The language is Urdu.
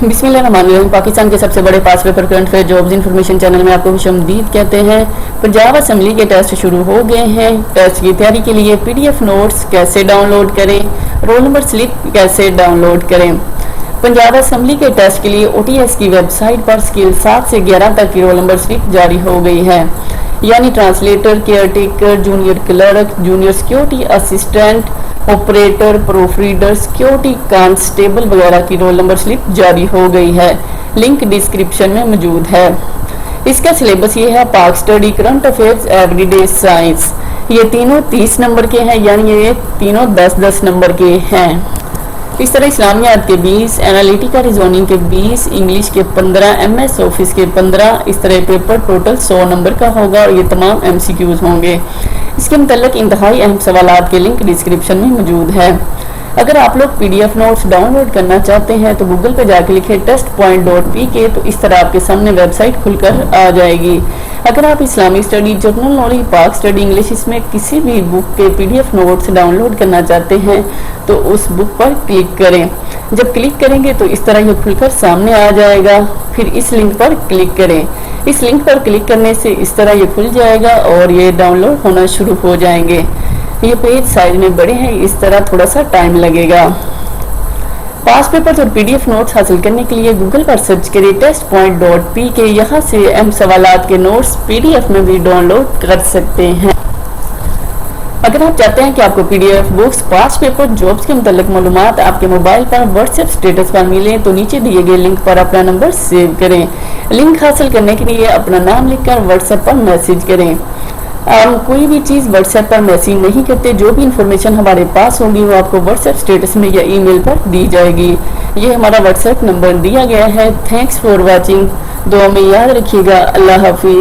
بسم اللہ الرحمن الرحیم۔ پاکستان کے سب سے بڑے pass paper current affair jobs information channel میں آپ کو خوش آمدید کہتے ہیں۔ پنجاب اسمبلی کے ٹیسٹ شروع ہو گئے ہیں۔ ٹیسٹ کی تیاری کے لیے PDF نوٹس کیسے ڈاؤن لوڈ کریں، رول نمبر سلپ کیسے ڈاؤن لوڈ کریں۔ پنجاب اسمبلی کے ٹیسٹ کے لیے OTS کی ویب سائٹ پر اسکیل 7 سے 11 تک کی رول نمبر سلپ جاری ہو گئی ہے، یعنی translator, care taker, junior clerk, junior security assistant, operator, proof reader, security constable وغیرہ کی رول نمبر سلپ جاری ہو گئی ہے۔ لنک ڈسکرپشن میں موجود ہے۔ اس کا سلیبس یہ ہے: پاک study, current affairs, every day science. یہ تینوں 30 نمبر کے ہیں، یعنی یہ تینوں 10-10 نمبر کے ہیں۔ اس طرح اسلامیات کے 20، انالیٹیکا ریزوننگ کے 20، انگلش کے 15، MS آفس کے 15۔ اس طرح پیپر ٹوٹل 100 نمبر کا ہوگا اور یہ تمام MCQs ہوں گے۔ اس کے متعلق انتہائی اہم سوالات کے لنک ڈسکرپشن میں موجود ہے۔ اگر آپ لوگ PDF نوٹس ڈاؤن لوڈ کرنا چاہتے ہیں تو گوگل پہ جا کے لکھیں TestPoint.Pk، تو اس طرح آپ کے سامنے ویب سائٹ کھل کر آ جائے گی۔ اگر آپ اسلامک اسٹڈی، جنرل نالج، پاک سٹڈی انگلش، اس میں کسی بھی بک کے PDF نوٹس ڈاؤن لوڈ کرنا چاہتے ہیں تو اس بک پر کلک کریں۔ جب کلک کریں گے تو اس طرح یہ کھل کر سامنے آ جائے گا۔ پھر اس لنک پر کلک کریں۔ اس لنک پر کلک کرنے سے اس طرح یہ کھل جائے گا اور یہ ڈاؤن لوڈ ہونا شروع ہو جائیں گے۔ یہ پیج سائز میں بڑے ہیں، اس طرح تھوڑا سا ٹائم لگے گا۔ پاس پیپرز اور PDF نوٹس حاصل کرنے کے لیے گوگل پر سرچ کریں TestPoint.Pk۔ یہاں سے اہم سوالات کے نوٹس PDF میں بھی ڈاؤن لوڈ کر سکتے ہیں۔ اگر آپ چاہتے ہیں کہ آپ کو PDF بکس، پاس پیپر، جابس کے متعلق معلومات آپ کے موبائل پر واٹس ایپ اسٹیٹس پر ملیں تو نیچے دیے گئے لنک پر اپنا نمبر سیو کریں۔ لنک حاصل کرنے کے لیے اپنا نام لکھ کر واٹس ایپ پر میسج کریں۔ ہم کوئی بھی چیز واٹس ایپ پر میسج نہیں کرتے، جو بھی انفارمیشن ہمارے پاس ہوگی وہ آپ کو واٹس ایپ اسٹیٹس میں یا ای میل پر دی جائے گی۔ یہ ہمارا واٹس ایپ نمبر دیا گیا ہے۔ Thanks for watching. دعا میں یاد رکھیے گا۔ اللہ حافظ۔